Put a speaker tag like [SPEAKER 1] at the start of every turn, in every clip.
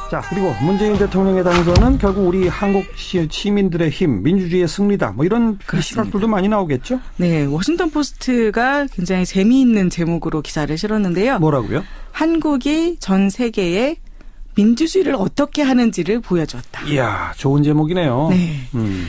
[SPEAKER 1] 자, 그리고 문재인 대통령의 당선은 결국 우리 한국 시민들의 힘, 민주주의의 승리다. 뭐 이런 시각들도 많이 나오겠죠?
[SPEAKER 2] 네, 워싱턴 포스트가 굉장히 재미있는 제목으로 기사를 실었는데요.
[SPEAKER 1] 뭐라고요?
[SPEAKER 2] 한국이 전 세계에 민주주의를 어떻게 하는지를 보여줬다.
[SPEAKER 1] 이야, 좋은 제목이네요.
[SPEAKER 2] 네.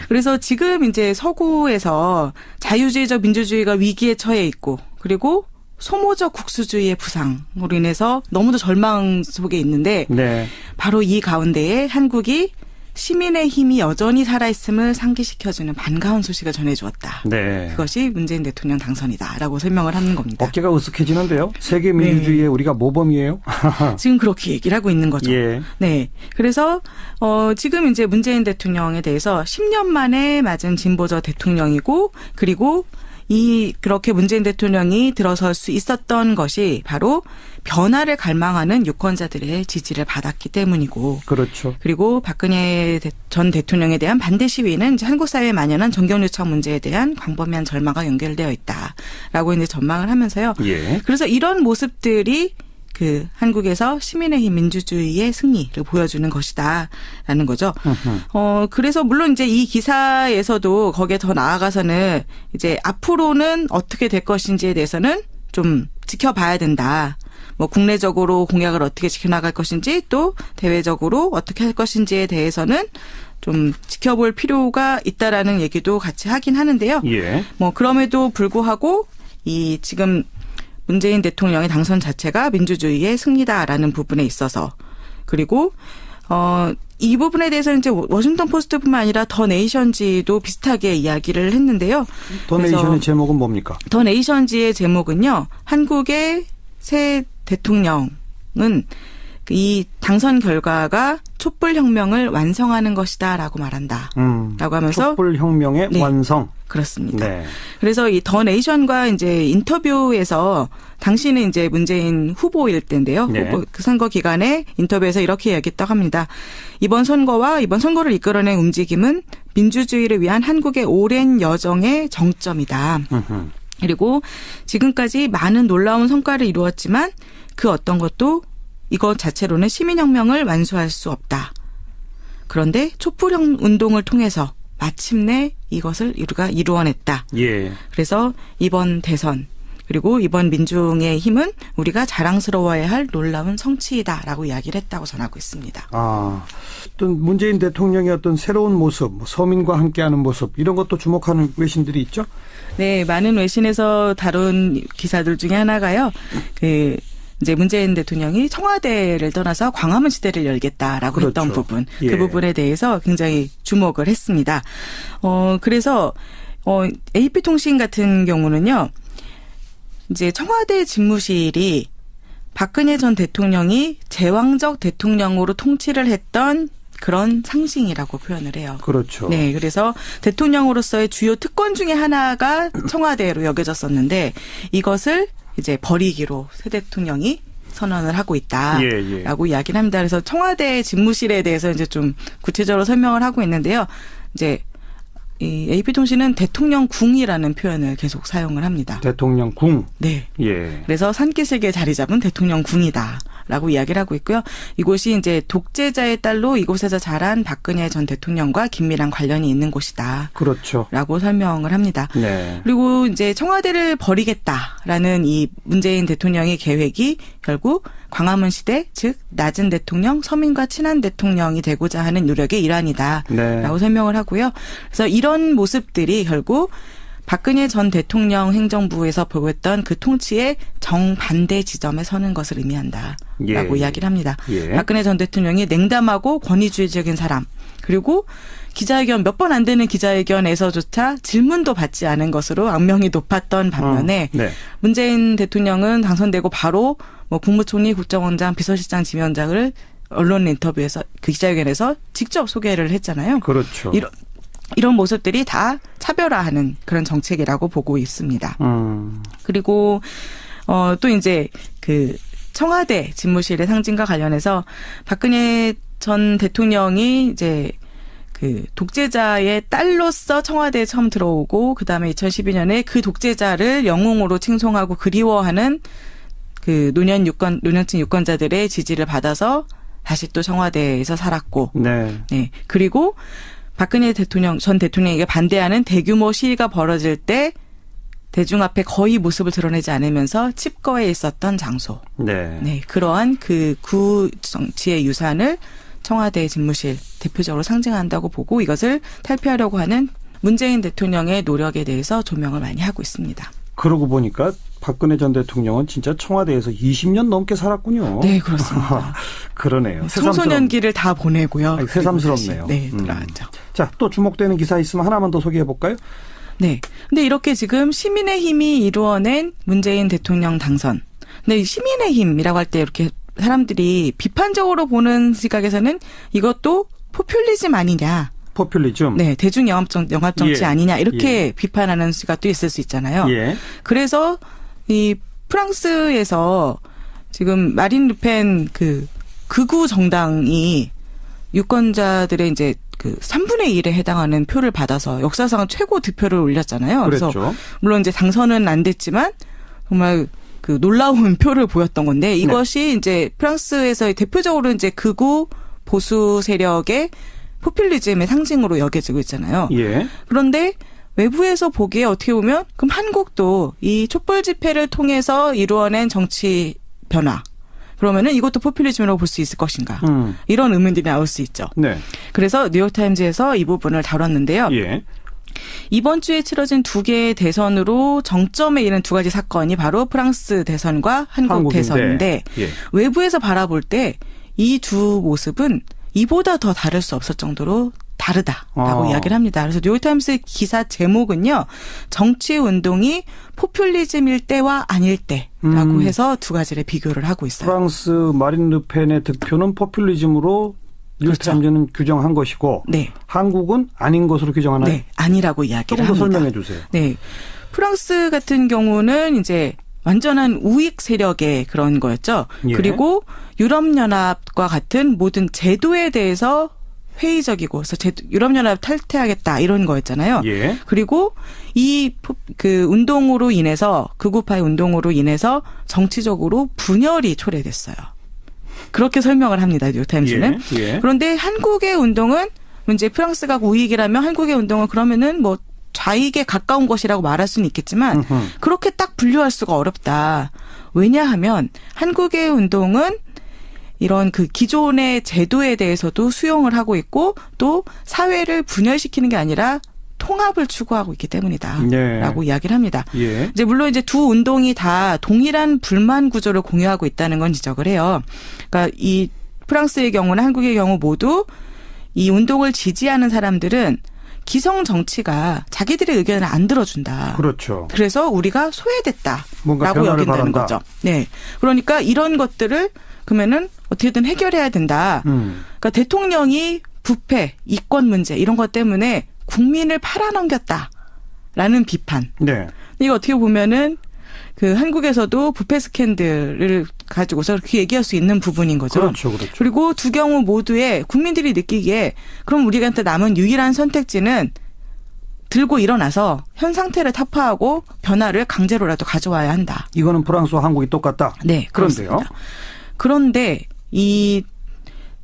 [SPEAKER 2] 그래서 지금 이제 서구에서 자유주의적 민주주의가 위기에 처해 있고, 그리고 소모적 국수주의의 부상으로 인해서 너무도 절망 속에 있는데, 네. 바로 이 가운데에 한국이 시민의 힘이 여전히 살아있음을 상기시켜주는 반가운 소식을 전해주었다. 네. 그것이 문재인 대통령 당선이다라고 설명을 하는 겁니다.
[SPEAKER 1] 어깨가 으쓱해지는데요. 세계 민주주의에 네. 우리가 모범이에요?
[SPEAKER 2] 지금 그렇게 얘기를 하고 있는 거죠.
[SPEAKER 1] 예.
[SPEAKER 2] 네. 그래서 지금 이제 문재인 대통령에 대해서 10년 만에 맞은 진보적 대통령이고, 그리고 그렇게 문재인 대통령이 들어설 수 있었던 것이 바로 변화를 갈망하는 유권자들의 지지를 받았기 때문이고. 그렇죠. 그리고 박근혜 전 대통령에 대한 반대 시위는 이제 한국 사회에 만연한 정경유착 문제에 대한 광범위한 절망과 연결되어 있다라고 이제 전망을 하면서요. 예. 그래서 이런 모습들이 한국에서 시민의 힘 민주주의의 승리를 보여주는 것이다라는 거죠. 그래서 물론 이제 이 기사에서도 거기에 더 나아가서는 이제 앞으로는 어떻게 될 것인지에 대해서는 좀 지켜봐야 된다. 뭐 국내적으로 공약을 어떻게 지켜나갈 것인지 또 대외적으로 어떻게 할 것인지에 대해서는 좀 지켜볼 필요가 있다라는 얘기도 같이 하긴 하는데요. 예. 뭐 그럼에도 불구하고 지금 문재인 대통령의 당선 자체가 민주주의의 승리다라는 부분에 있어서, 그리고 이 부분에 대해서는 이제 워싱턴 포스트뿐만 아니라 더 네이션지도 비슷하게 이야기를 했는데요.
[SPEAKER 1] 더 네이션의 제목은 뭡니까?
[SPEAKER 2] 더 네이션지의 제목은요, 한국의 새 대통령은 이 당선 결과가 촛불혁명을 완성하는 것이다라고 말한다. 라고 하면서
[SPEAKER 1] 촛불혁명의 네, 완성.
[SPEAKER 2] 그렇습니다. 네. 그래서 이 더 네이션과 이제 인터뷰에서 당시는 이제 문재인 후보일 때인데요. 네. 그 선거 기간에 인터뷰에서 이렇게 얘기했다고 합니다. 이번 선거를 이끌어낸 움직임은 민주주의를 위한 한국의 오랜 여정의 정점이다. 그리고 지금까지 많은 놀라운 성과를 이루었지만 그 어떤 것도 이것 자체로는 시민혁명을 완수할 수 없다. 그런데 촛불운동을 통해서 마침내 이것을 우리가 이루어냈다. 예. 그래서 이번 대선 그리고 이번 민중의 힘은 우리가 자랑스러워해야 할 놀라운 성취이다라고 이야기를 했다고 전하고 있습니다.
[SPEAKER 1] 어떤 문재인 대통령의 어떤 새로운 모습, 서민과 함께하는 모습 이런 것도 주목하는 외신들이 있죠?
[SPEAKER 2] 네, 많은 외신에서 다룬 기사들 중에 하나가요. 이제 문재인 대통령이 청와대를 떠나서 광화문 시대를 열겠다라고 그렇죠. 했던 부분. 예. 그 부분에 대해서 굉장히 주목을 했습니다. 그래서 AP통신 같은 경우는요. 이제 청와대 집무실이 박근혜 전 대통령이 제왕적 대통령으로 통치를 했던 그런 상징이라고 표현을 해요.
[SPEAKER 1] 그렇죠.
[SPEAKER 2] 네, 그래서 대통령으로서의 주요 특권 중에 하나가 청와대로 여겨졌었는데 이것을 이제 버리기로 새 대통령이 선언을 하고 있다라고 이야기를 합니다. 그래서 청와대 집무실에 대해서 이제 좀 구체적으로 설명을 하고 있는데요. 이제 이 AP통신은 대통령궁이라는 표현을 계속 사용을 합니다.
[SPEAKER 1] 대통령궁.
[SPEAKER 2] 네. 예. 그래서 산기슭에 자리 잡은 대통령궁이다라고 이야기를 하고 있고요. 이곳이 이제 독재자의 딸로 이곳에서 자란 박근혜 전 대통령과 긴밀한 관련이 있는 곳이다.
[SPEAKER 1] 그렇죠.
[SPEAKER 2] 라고 설명을 합니다. 네. 그리고 이제 청와대를 버리겠다라는 이 문재인 대통령의 계획이 결국 광화문 시대, 즉 낮은 대통령, 서민과 친한 대통령이 되고자 하는 노력의 일환이다라고 네. 설명을 하고요. 그래서 이런 모습들이 결국 박근혜 전 대통령 행정부에서 보였던 그 통치의 정반대 지점에 서는 것을 의미한다라고 이야기를 합니다. 박근혜 전 대통령이 냉담하고 권위주의적인 사람, 그리고 기자회견 몇 번 안 되는 기자회견에서조차 질문도 받지 않은 것으로 악명이 높았던 반면에 네. 문재인 대통령은 당선되고 바로 뭐 국무총리, 국정원장, 비서실장, 지휘원장을 언론 인터뷰에서 그 기자회견에서 직접 소개를 했잖아요.
[SPEAKER 1] 그렇죠.
[SPEAKER 2] 이런 모습들이 다 차별화하는 그런 정책이라고 보고 있습니다. 그리고 또 이제 그 청와대 집무실의 상징과 관련해서 박근혜 전 대통령이 이제 그 독재자의 딸로서 청와대에 처음 들어오고 그다음에 2012년에 그 독재자를 영웅으로 칭송하고 그리워하는 그 노년층 유권자들의 지지를 받아서 다시 또 청와대에서 살았고,
[SPEAKER 1] 네.
[SPEAKER 2] 네. 그리고 박근혜 전 대통령에게 반대하는 대규모 시위가 벌어질 때 대중 앞에 거의 모습을 드러내지 않으면서 칩거에 있었던 장소.
[SPEAKER 1] 네.
[SPEAKER 2] 네. 그러한 그 구 정치의 유산을 청와대 집무실 대표적으로 상징한다고 보고 이것을 탈피하려고 하는 문재인 대통령의 노력에 대해서 조명을 많이 하고 있습니다.
[SPEAKER 1] 그러고 보니까 박근혜 전 대통령은 진짜 청와대에서 20년 넘게 살았군요.
[SPEAKER 2] 네, 그렇습니다.
[SPEAKER 1] 그러네요.
[SPEAKER 2] 청소년기를 다 보내고요.
[SPEAKER 1] 아니, 새삼스럽네요.
[SPEAKER 2] 네, 들어왔죠.
[SPEAKER 1] 자, 또 주목되는 기사 있으면 하나만 더 소개해 볼까요?
[SPEAKER 2] 네. 근데 이렇게 지금 시민의힘이 이루어낸 문재인 대통령 당선. 근데 이 시민의힘이라고 할 때 이렇게 사람들이 비판적으로 보는 시각에서는 이것도 포퓰리즘 아니냐.
[SPEAKER 1] 포퓰리즘.
[SPEAKER 2] 네, 대중 영합 정치
[SPEAKER 1] 예.
[SPEAKER 2] 아니냐 이렇게
[SPEAKER 1] 예.
[SPEAKER 2] 비판하는 시각도 있을 수 있잖아요.
[SPEAKER 1] 예.
[SPEAKER 2] 그래서 이 프랑스에서 지금 마린 르펜 그 극우 정당이 유권자들의 이제 그 3분의 1에 해당하는 표를 받아서 역사상 최고 득표를 올렸잖아요. 그래서
[SPEAKER 1] 그랬죠.
[SPEAKER 2] 물론 이제 당선은 안 됐지만 정말 그 놀라운 표를 보였던 건데 이것이 이제 프랑스에서의 대표적으로 이제 극우 보수 세력의 포퓰리즘의 상징으로 여겨지고 있잖아요.
[SPEAKER 1] 예.
[SPEAKER 2] 그런데 외부에서 보기에 어떻게 보면 그럼 한국도 이 촛불 집회를 통해서 이루어낸 정치 변화 그러면은 이것도 포퓰리즘이라고 볼 수 있을 것인가 이런 의문들이 나올 수 있죠.
[SPEAKER 1] 네.
[SPEAKER 2] 그래서 뉴욕타임즈에서 이 부분을 다뤘는데요.
[SPEAKER 1] 예.
[SPEAKER 2] 이번 주에 치러진 두 개의 대선으로 정점에 이른 두 가지 사건이 바로 프랑스 대선과 한국
[SPEAKER 1] 한국인데.
[SPEAKER 2] 대선인데
[SPEAKER 1] 예.
[SPEAKER 2] 외부에서 바라볼 때 이 두 모습은 이보다 더 다를 수 없을 정도로 다르다라고 이야기를 합니다. 그래서 뉴욕타임스 기사 제목은요. 정치운동이 포퓰리즘일 때와 아닐 때라고 해서 두 가지를 비교를 하고 있어요.
[SPEAKER 1] 프랑스 마린 르펜의 득표는 포퓰리즘으로 뉴욕타임즈는 규정한 것이고
[SPEAKER 2] 네.
[SPEAKER 1] 한국은 아닌 것으로 규정하나요?
[SPEAKER 2] 네. 아니라고 이야기를
[SPEAKER 1] 조금 더
[SPEAKER 2] 합니다.
[SPEAKER 1] 설명해 주세요.
[SPEAKER 2] 네. 프랑스 같은 경우는 이제 완전한 우익 세력의 그런 거였죠.
[SPEAKER 1] 예.
[SPEAKER 2] 그리고 유럽연합과 같은 모든 제도에 대해서 회의적이고 그래서 유럽연합 탈퇴하겠다 이런 거였잖아요.
[SPEAKER 1] 예.
[SPEAKER 2] 그리고 이 그 운동으로 인해서 극우파의 운동으로 인해서 정치적으로 분열이 초래됐어요. 그렇게 설명을 합니다. 뉴욕타임즈는.
[SPEAKER 1] 예. 예.
[SPEAKER 2] 그런데 한국의 운동은 이제 프랑스가 우익이라면 한국의 운동은 그러면은 뭐 좌익에 가까운 것이라고 말할 수는 있겠지만 그렇게 딱 분류할 수가 어렵다. 왜냐하면 한국의 운동은 이런 그 기존의 제도에 대해서도 수용을 하고 있고 또 사회를 분열시키는 게 아니라 통합을 추구하고 있기 때문이다.
[SPEAKER 1] 네.
[SPEAKER 2] 라고 이야기를 합니다.
[SPEAKER 1] 예.
[SPEAKER 2] 이제 물론 이제 두 운동이 다 동일한 불만 구조를 공유하고 있다는 건 지적을 해요. 그러니까 이 프랑스의 경우나 한국의 경우 모두 이 운동을 지지하는 사람들은 기성 정치가 자기들의 의견을 안 들어준다.
[SPEAKER 1] 그렇죠.
[SPEAKER 2] 그래서 우리가 소외됐다라고
[SPEAKER 1] 변화를
[SPEAKER 2] 여긴다는
[SPEAKER 1] 바란다.
[SPEAKER 2] 거죠. 네. 그러니까 이런 것들을 그러면은 어떻게든 해결해야 된다. 그러니까 대통령이 부패, 이권 문제 이런 것 때문에 국민을 팔아넘겼다라는 비판.
[SPEAKER 1] 네.
[SPEAKER 2] 이거 어떻게 보면은 그 한국에서도 부패 스캔들을 가지고서 그렇게 얘기할 수 있는 부분인 거죠.
[SPEAKER 1] 그렇죠. 그렇죠.
[SPEAKER 2] 그리고 두 경우 모두에 국민들이 느끼기에 그럼 우리한테 남은 유일한 선택지는 들고 일어나서 현 상태를 타파하고 변화를 강제로라도 가져와야 한다.
[SPEAKER 1] 이거는 프랑스와 한국이 똑같다.
[SPEAKER 2] 네,
[SPEAKER 1] 그런데요.
[SPEAKER 2] 그렇습니다. 그런데 이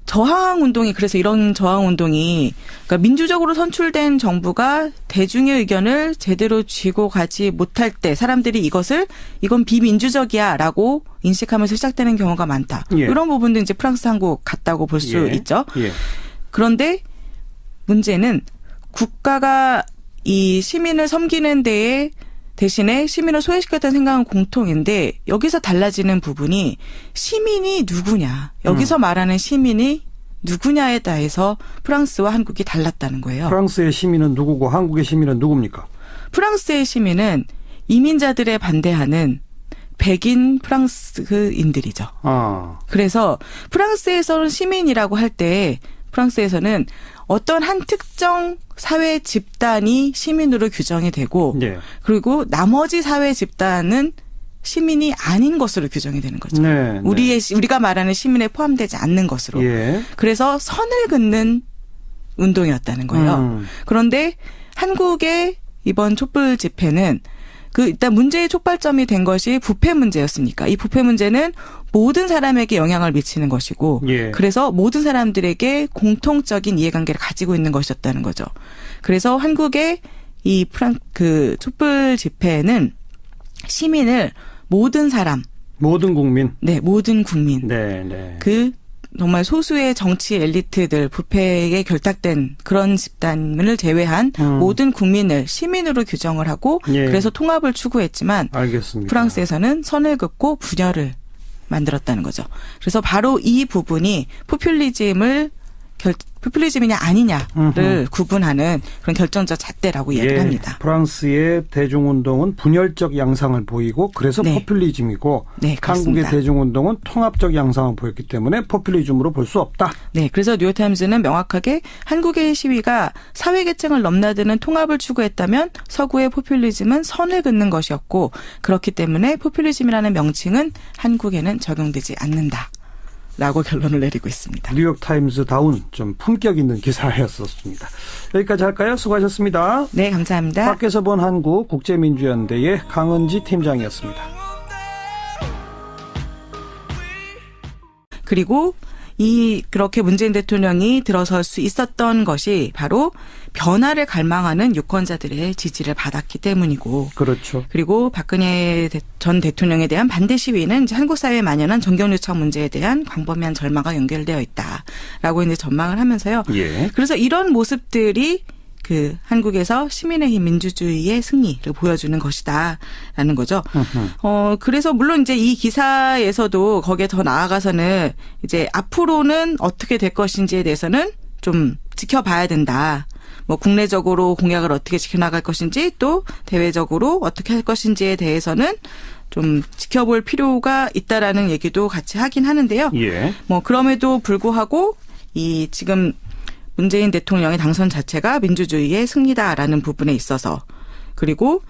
[SPEAKER 2] 저항 운동이 그래서 이런 저항 운동이 그러니까 민주적으로 선출된 정부가 대중의 의견을 제대로 쥐고 가지 못할 때 사람들이 이건 비민주적이야라고 인식하면서 시작되는 경우가 많다.
[SPEAKER 1] 예.
[SPEAKER 2] 이런 부분도 이제 프랑스, 한국 같다고 볼 수
[SPEAKER 1] 예.
[SPEAKER 2] 있죠.
[SPEAKER 1] 예.
[SPEAKER 2] 그런데 문제는 국가가 이 시민을 섬기는 데에 대신에 시민을 소외시켰다는 생각은 공통인데 여기서 달라지는 부분이 시민이 누구냐. 여기서 말하는 시민이 누구냐에 따라서 프랑스와 한국이 달랐다는 거예요.
[SPEAKER 1] 프랑스의 시민은 누구고 한국의 시민은 누굽니까?
[SPEAKER 2] 프랑스의 시민은 이민자들에 반대하는 백인 프랑스인들이죠.
[SPEAKER 1] 아.
[SPEAKER 2] 그래서 프랑스에서는 시민이라고 할 때 프랑스에서는 어떤 한 특정 사회 집단이 시민으로 규정이 되고
[SPEAKER 1] 예.
[SPEAKER 2] 그리고 나머지 사회 집단은 시민이 아닌 것으로 규정이 되는 거죠.
[SPEAKER 1] 네.
[SPEAKER 2] 우리가 말하는 시민에 포함되지 않는 것으로.
[SPEAKER 1] 예.
[SPEAKER 2] 그래서 선을 긋는 운동이었다는 거예요. 그런데 한국의 이번 촛불 집회는 일단 문제의 촉발점이 된 것이 부패 문제였으니까 이 부패 문제는 모든 사람에게 영향을 미치는 것이고
[SPEAKER 1] 예.
[SPEAKER 2] 그래서 모든 사람들에게 공통적인 이해관계를 가지고 있는 것이었다는 거죠. 그래서 한국의 이 촛불 집회는 시민을 모든 사람,
[SPEAKER 1] 모든 국민.
[SPEAKER 2] 네, 모든 국민,
[SPEAKER 1] 네.
[SPEAKER 2] 그 정말 소수의 정치 엘리트들, 부패에 결탁된 그런 집단을 제외한 모든 국민을 시민으로 규정을 하고
[SPEAKER 1] 예.
[SPEAKER 2] 그래서 통합을 추구했지만
[SPEAKER 1] 알겠습니다.
[SPEAKER 2] 프랑스에서는 선을 긋고 분열을 만들었다는 거죠. 그래서 바로 이 부분이 포퓰리즘이냐 아니냐를 구분하는 그런 결정적 잣대라고 이야기를 합니다.
[SPEAKER 1] 프랑스의 대중운동은 분열적 양상을 보이고 그래서
[SPEAKER 2] 네.
[SPEAKER 1] 포퓰리즘이고
[SPEAKER 2] 네, 그렇습니다.
[SPEAKER 1] 한국의 대중운동은 통합적 양상을 보였기 때문에 포퓰리즘으로 볼 수 없다.
[SPEAKER 2] 네, 그래서 뉴욕타임즈는 명확하게 한국의 시위가 사회계층을 넘나드는 통합을 추구했다면 서구의 포퓰리즘은 선을 긋는 것이었고 그렇기 때문에 포퓰리즘이라는 명칭은 한국에는 적용되지 않는다. 라고 결론을 내리고 있습니다.
[SPEAKER 1] 뉴욕타임즈다운 좀 품격 있는 기사였었습니다. 여기까지 할까요? 수고하셨습니다.
[SPEAKER 2] 네, 감사합니다.
[SPEAKER 1] 밖에서 본 한국 국제민주연대의 강은지 팀장이었습니다.
[SPEAKER 2] 그리고 그렇게 문재인 대통령이 들어설 수 있었던 것이 바로 변화를 갈망하는 유권자들의 지지를 받았기 때문이고.
[SPEAKER 1] 그렇죠.
[SPEAKER 2] 그리고 박근혜 전 대통령에 대한 반대 시위는 이제 한국 사회에 만연한 정경유착 문제에 대한 광범위한 절망과 연결되어 있다라고 이제 전망을 하면서요.
[SPEAKER 1] 예.
[SPEAKER 2] 그래서 이런 모습들이 한국에서 시민의 힘 민주주의의 승리를 보여주는 것이다라는 거죠. 그래서 물론 이제 이 기사에서도 거기에 더 나아가서는 이제 앞으로는 어떻게 될 것인지에 대해서는 좀 지켜봐야 된다. 뭐 국내적으로 공약을 어떻게 지켜나갈 것인지 또 대외적으로 어떻게 할 것인지에 대해서는 좀 지켜볼 필요가 있다라는 얘기도 같이 하긴 하는데요.
[SPEAKER 1] 예.
[SPEAKER 2] 뭐 그럼에도 불구하고 지금 문재인 대통령의 당선 자체가 민주주의의 승리다라는 부분에 있어서 그리고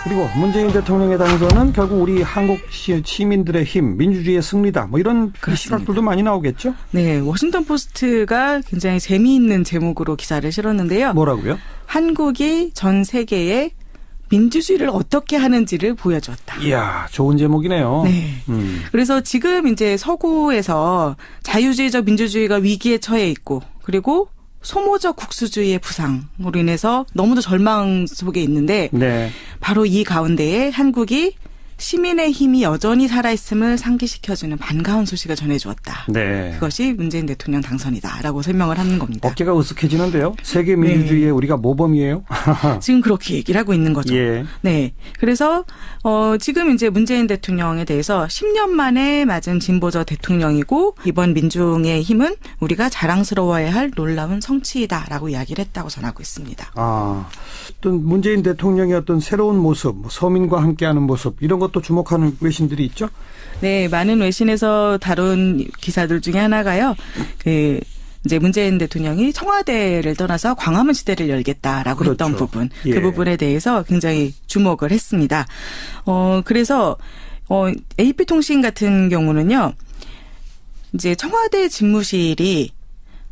[SPEAKER 1] 그리고 문재인 대통령의 당선은 결국 우리 한국 시민들의 힘, 민주주의의 승리다. 뭐 이런 시각들도 많이 나오겠죠?
[SPEAKER 2] 네, 워싱턴 포스트가 굉장히 재미있는 제목으로 기사를 실었는데요.
[SPEAKER 1] 뭐라고요?
[SPEAKER 2] 한국이 전 세계에 민주주의를 어떻게 하는지를 보여주었다.
[SPEAKER 1] 이야, 좋은 제목이네요.
[SPEAKER 2] 네. 그래서 지금 이제 서구에서 자유주의적 민주주의가 위기에 처해 있고, 그리고 소모적 국수주의의 부상으로 인해서 너무도 절망 속에 있는데,
[SPEAKER 1] 네.
[SPEAKER 2] 바로 이 가운데에 한국이 시민의 힘이 여전히 살아있음을 상기시켜주는 반가운 소식을 전해주었다.
[SPEAKER 1] 네.
[SPEAKER 2] 그것이 문재인 대통령 당선이다라고 설명을 하는 겁니다.
[SPEAKER 1] 어깨가 으쓱해지는데요. 세계 민주주의에 우리가 모범이에요.
[SPEAKER 2] 지금 그렇게 얘기를 하고 있는 거죠.
[SPEAKER 1] 예.
[SPEAKER 2] 네. 그래서 지금 이제 문재인 대통령에 대해서 10년 만에 맞은 진보적 대통령이고 이번 민중의 힘은 우리가 자랑스러워해야 할 놀라운 성취이다라고 이야기를 했다고 전하고 있습니다.
[SPEAKER 1] 어떤 문재인 대통령의 어떤 새로운 모습, 서민과 함께하는 모습 이런 것도 주목하는 외신들이 있죠?
[SPEAKER 2] 네, 많은 외신에서 다룬 기사들 중에 하나가요. 이제 문재인 대통령이 청와대를 떠나서 광화문 시대를 열겠다라고
[SPEAKER 1] 그렇죠.
[SPEAKER 2] 했던 부분,
[SPEAKER 1] 예.
[SPEAKER 2] 그 부분에 대해서 굉장히 주목을 했습니다. 그래서 AP통신 같은 경우는요, 이제 청와대 집무실이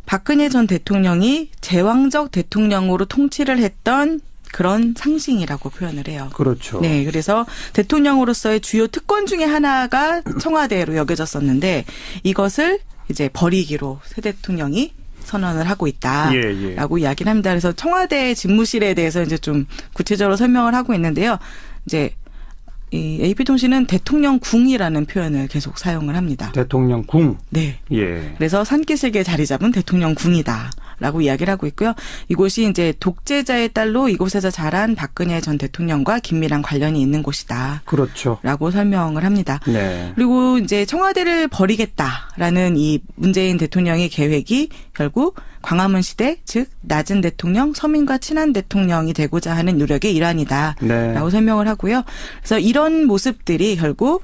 [SPEAKER 2] 박근혜 전 대통령이 제왕적 대통령으로 통치를 했던 그런 상징이라고 표현을 해요.
[SPEAKER 1] 그렇죠.
[SPEAKER 2] 네, 그래서 대통령으로서의 주요 특권 중에 하나가 청와대로 여겨졌었는데 이것을 이제 버리기로 새 대통령이 선언을 하고 있다라고 이야기를 합니다. 그래서 청와대 집무실에 대해서 이제 좀 구체적으로 설명을 하고 있는데요. 이제 이 AP통신은 대통령궁이라는 표현을 계속 사용을 합니다.
[SPEAKER 1] 대통령궁.
[SPEAKER 2] 네.
[SPEAKER 1] 예.
[SPEAKER 2] 그래서 산기슭에 자리 잡은 대통령궁이다. 라고 이야기를 하고 있고요. 이곳이 이제 독재자의 딸로 이곳에서 자란 박근혜 전 대통령과 긴밀한 관련이 있는 곳이다.
[SPEAKER 1] 그렇죠.
[SPEAKER 2] 라고 설명을 합니다.
[SPEAKER 1] 네.
[SPEAKER 2] 그리고 이제 청와대를 버리겠다라는 이 문재인 대통령의 계획이 결국 광화문 시대, 즉 낮은 대통령, 서민과 친한 대통령이 되고자 하는 노력의 일환이다.
[SPEAKER 1] 네.
[SPEAKER 2] 라고 설명을 하고요. 그래서 이런 모습들이 결국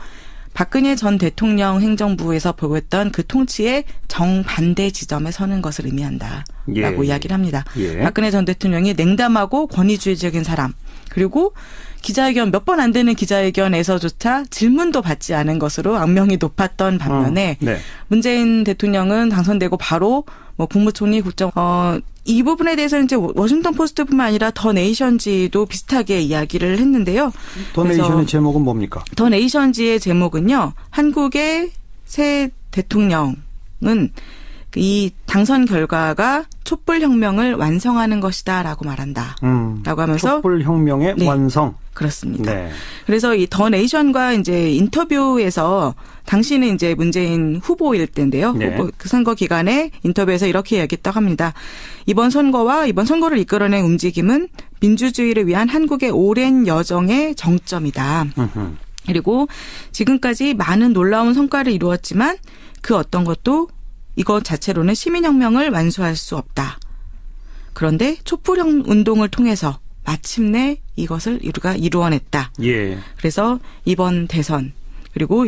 [SPEAKER 2] 박근혜 전 대통령 행정부에서 보였던 그 통치의 정반대 지점에 서는 것을 의미한다. 예. 이야기를 합니다.
[SPEAKER 1] 예.
[SPEAKER 2] 박근혜 전 대통령이 냉담하고 권위주의적인 사람, 그리고 기자회견 몇 번 안 되는 기자회견에서조차 질문도 받지 않은 것으로 악명이 높았던 반면에
[SPEAKER 1] 네.
[SPEAKER 2] 문재인 대통령은 당선되고 바로 뭐 국무총리 국정 이 부분에 대해서는 이제 워싱턴 포스트뿐만 아니라 더 네이션지도 비슷하게 이야기를 했는데요.
[SPEAKER 1] 더 네이션의 제목은 뭡니까?
[SPEAKER 2] 더 네이션지의 제목은요. 한국의 새 대통령은 이 당선 결과가 촛불혁명을 완성하는 것이다라고 말한다. 라고 하면서
[SPEAKER 1] 촛불혁명의
[SPEAKER 2] 네,
[SPEAKER 1] 완성.
[SPEAKER 2] 그렇습니다.
[SPEAKER 1] 네.
[SPEAKER 2] 그래서 이 더 네이션과 이제 인터뷰에서 당시는 이제 문재인 후보일 때인데요.
[SPEAKER 1] 네.
[SPEAKER 2] 후보 그 선거 기간에 인터뷰에서 이렇게 얘기했다고 합니다. 이번 선거를 이끌어낸 움직임은 민주주의를 위한 한국의 오랜 여정의 정점이다. 그리고 지금까지 많은 놀라운 성과를 이루었지만 그 어떤 것도 이것 자체로는 시민혁명을 완수할 수 없다. 그런데 촛불 운동을 통해서 마침내 이것을 우리가 이루어냈다.
[SPEAKER 1] 예.
[SPEAKER 2] 그래서 이번 대선 그리고